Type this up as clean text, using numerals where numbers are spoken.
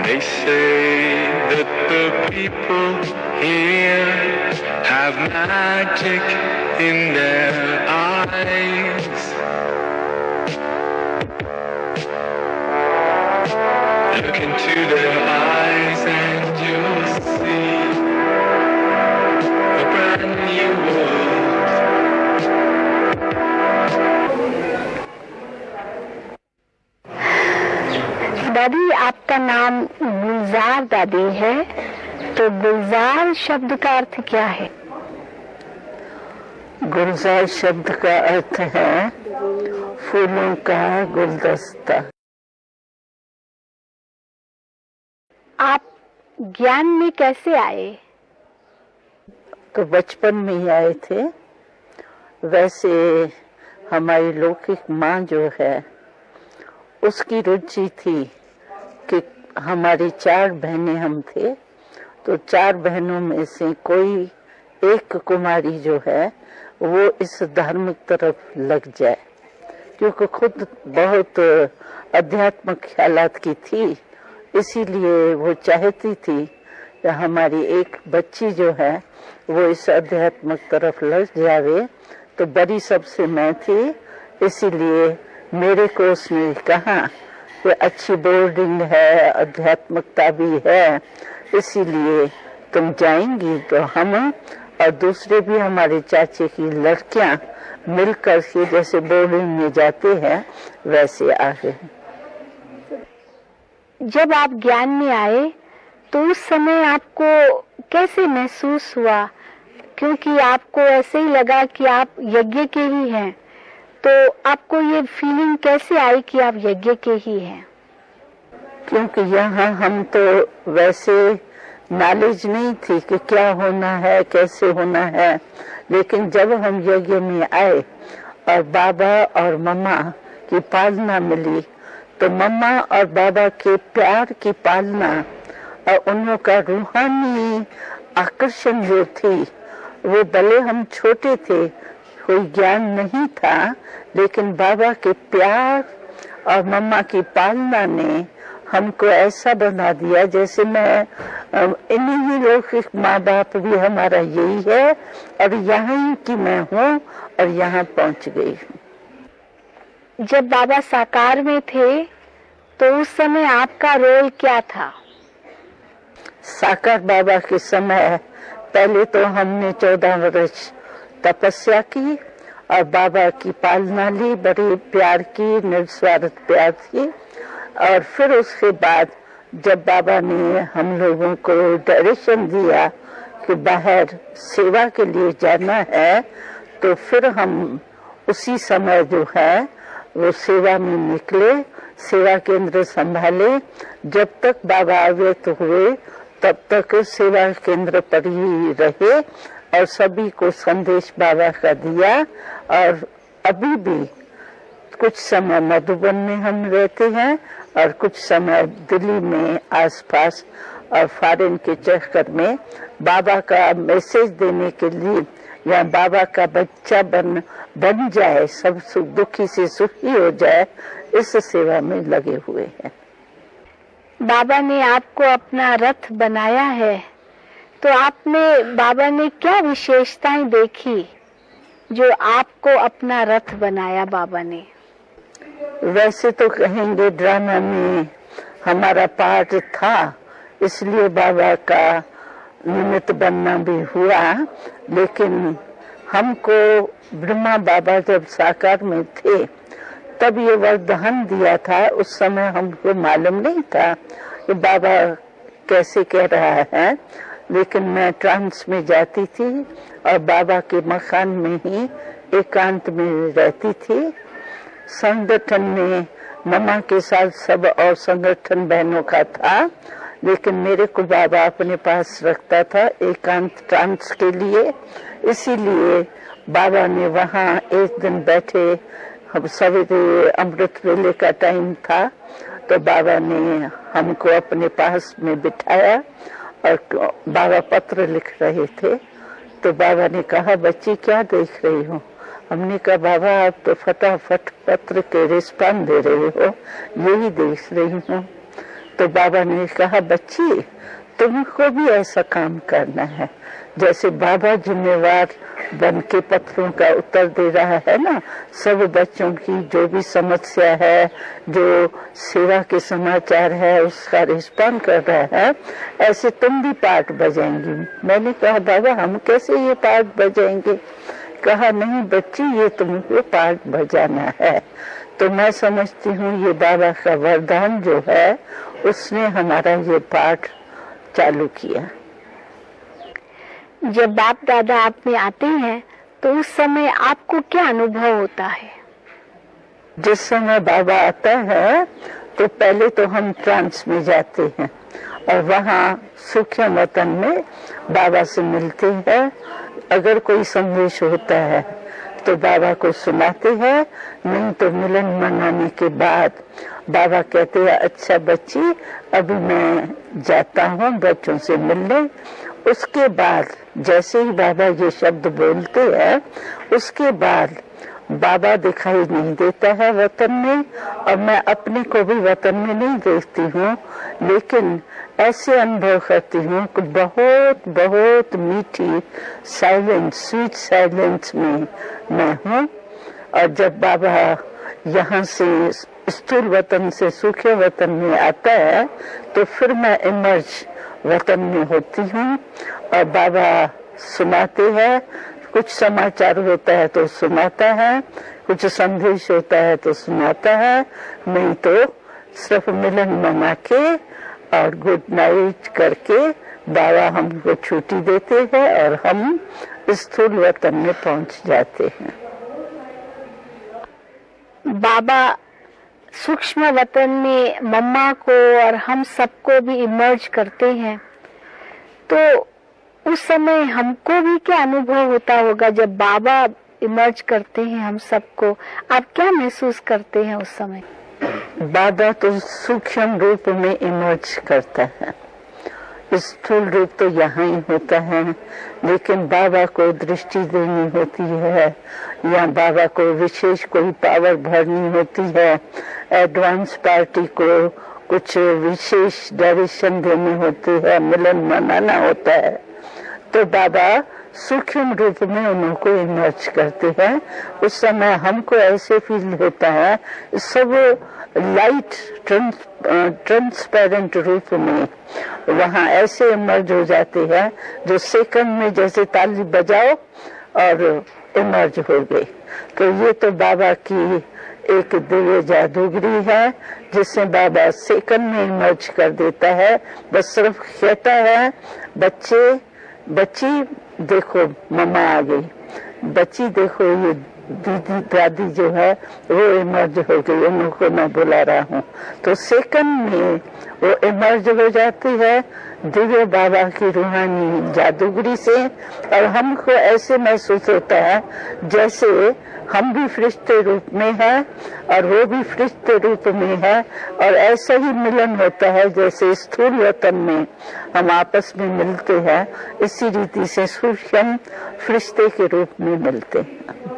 They say that the people here have magic in their eyes. Look into their eyes and you'll see a brand new world. दादी, आपका नाम गुलजार दादी है, तो गुलजार शब्द का अर्थ क्या है? गुलजार शब्द का अर्थ है फूलों का गुलदस्ता। आप ज्ञान में कैसे आए? तो बचपन में ही आए थे। वैसे हमारी लौकिक माँ जो है उसकी रुचि थी कि हमारी 4 बहनें हम थे, तो 4 बहनों में से कोई एक कुमारी जो है वो इस धार्मिक तरफ लग जाए, क्योंकि खुद बहुत आध्यात्मिक ख्यालात की थी। इसीलिए वो चाहती थी कि हमारी एक बच्ची जो है वो इस आध्यात्मिक तरफ लग जावे। तो बड़ी सबसे मैं थी, इसीलिए मेरे को उसने कहा कि अच्छी बोर्डिंग है, आध्यात्मिकता भी है, इसीलिए तुम जाएंगी। तो हम और दूसरे भी हमारे चाचे की लड़कियां मिलकर के जैसे बोर्डिंग में जाते हैं वैसे आ गए। जब आप ज्ञान में आए तो उस समय आपको कैसे महसूस हुआ? क्योंकि आपको ऐसे ही लगा कि आप यज्ञ के ही हैं, तो आपको ये फीलिंग कैसे आई कि आप यज्ञ के ही हैं? क्योंकि यहाँ हम तो वैसे नॉलेज नहीं थी कि क्या होना है, कैसे होना है, लेकिन जब हम यज्ञ में आए और बाबा और मम्मा की पालना मिली, तो मम्मा और बाबा के प्यार की पालना और उन का रूहानी आकर्षण जो थी, वो भले हम छोटे थे, कोई ज्ञान नहीं था, लेकिन बाबा के प्यार और मम्मा की पालना ने हमको ऐसा बना दिया जैसे मैं इन्हीं ही लौकिक माँ बाप भी हमारा यही है और यहाँ की मैं हूँ और यहाँ पहुँच गई हूँ। जब बाबा साकार में थे तो उस समय आपका रोल क्या था? साकार बाबा के समय पहले तो हमने 14 वर्ष तपस्या की और बाबा की पालना ली, बड़े प्यार की, निस्वार्थ प्यार थी। और फिर उसके बाद जब बाबा ने हम लोगों को डायरेक्शन दिया कि बाहर सेवा के लिए जाना है, तो फिर हम उसी समय जो है वो सेवा में निकले, सेवा केंद्र संभाले। जब तक बाबा अव्यक्त हुए तब तक सेवा केंद्र पर ही रहे और सभी को संदेश बाबा का दिया। और अभी भी कुछ समय मधुबन में हम रहते हैं और कुछ समय दिल्ली में आसपास और फॉरेन के चक्कर में बाबा का मैसेज देने के लिए या बाबा का बच्चा बन जाए, सब सुख दुखी से सुखी हो जाए, इस सेवा में लगे हुए हैं। बाबा ने आपको अपना रथ बनाया है, तो बाबा ने क्या विशेषताएं देखी जो आपको अपना रथ बनाया बाबा ने? वैसे तो कहेंगे ड्रामा में हमारा पार्ट था, इसलिए बाबा का निमित्त बनना भी हुआ। लेकिन हमको ब्रह्मा बाबा जब साकार में थे तब ये वरदान दिया था। उस समय हमको मालूम नहीं था कि बाबा कैसे कह रहा है, लेकिन मैं ट्रांस में जाती थी और बाबा के मकान में ही एकांत में रहती थी। संगठन में मम्मा के साथ सब और संगठन बहनों का था, लेकिन मेरे को बाबा अपने पास रखता था एकांत ट्रांस के लिए। इसीलिए बाबा ने वहाँ एक दिन बैठे, हम सवेरे अमृत वेले का टाइम था, तो बाबा ने हमको अपने पास में बिठाया और बाबा पत्र लिख रहे थे। तो बाबा ने कहा, बच्ची क्या देख रही हो? हमने कहा बाबा आप तो फटाफट पत्र के रिस्पॉन्ड दे रहे हो, यही देख रही हूँ। तो बाबा ने कहा बच्ची तुमको भी ऐसा काम करना है, जैसे बाबा जिम्मेवार बन के पत्रों का उत्तर दे रहा है ना, सब बच्चों की जो भी समस्या है, जो सेवा के समाचार है उसका रिस्पॉन्ड कर रहा है, ऐसे तुम भी पार्ट बजाएंगी। मैंने कहा बाबा हम कैसे ये पार्ट बजाएंगे? कहा नहीं बच्ची ये तुमको पार्ट बजाना है। तो मैं समझती हूँ ये बाबा का वरदान जो है उसने हमारा ये पाठ चालू किया। जब बाप दादा आप में आते हैं तो उस समय आपको क्या अनुभव होता है? जिस समय बाबा आता है तो पहले तो हम ट्रांस में जाते हैं और वहाँ सूक्ष्म वतन में बाबा से मिलते हैं। अगर कोई संदेश होता है तो बाबा को सुनाते हैं, नहीं तो मिलन मनाने के बाद बाबा कहते हैं अच्छा बच्ची अभी मैं जाता हूँ बच्चों से मिलने। उसके बाद जैसे ही बाबा ये शब्द बोलते हैं उसके बाद बाबा दिखाई नहीं देता है वतन में, और मैं अपने को भी वतन में नहीं देखती हूँ, लेकिन ऐसे अनुभव करती हूँ कि बहुत बहुत मीठी साइलेंस, स्वीट साइलेंस में मैं हूँ। और जब बाबा यहाँ से स्थूल वतन से सूक्ष्म वतन में आता है तो फिर मैं इमर्ज वतन में होती हूँ और बाबा सुनाते हैं। कुछ समाचार होता है तो सुनाता है, कुछ संदेश होता है तो सुनाता है, नहीं तो सिर्फ मिलन मना के और गुड नाइट करके बाबा हमको छुट्टी देते हैं और हम स्थूल वतन में पहुंच जाते हैं। बाबा सूक्ष्म वतन में मम्मा को और हम सबको भी इमर्ज करते हैं, तो उस समय हमको भी क्या अनुभव होता होगा जब बाबा इमर्ज करते हैं हम सबको? आप क्या महसूस करते हैं उस समय? बाबा तो सूक्ष्म रूप में इमर्ज करता है, स्थूल रूप तो यहाँ ही होता है, लेकिन बाबा को दृष्टि देनी होती है या बाबा को विशेष कोई पावर भरनी होती है, एडवांस पार्टी को कुछ विशेष डायरेक्शन देने होते हैं, मिलन मनाना होता है, तो बाबा सूक्ष्म रूप में उनको इमर्ज करते हैं। उस समय हमको ऐसे फील होता है सब लाइट ट्रांसपेरेंट रूप में वहाँ ऐसे इमर्ज हो जाते हैं जो सेकंड में जैसे ताली बजाओ और इमर्ज हो गए। तो ये तो बाबा की एक दिव्य जादूगरी है जिससे बाबा सेकंड में इमर्ज कर देता है। बस सिर्फ कहता है बच्ची देखो मम्मा आ गई, बच्ची देखो ये दीदी दादी जो है वो इमर्ज हो गई, उनको मैं बुला रहा हूँ। तो सेकंड में वो इमर्ज हो जाती है दिव्य बाबा की रूहानी जादूगरी से, और हमको ऐसे महसूस होता है जैसे हम भी फरिश्ते रूप में है और वो भी फरिश्ते रूप में है, और ऐसा ही मिलन होता है जैसे स्थूल वतन में हम आपस में मिलते हैं, इसी रीति से सूक्ष्म फरिश्ते के रूप में मिलते हैं।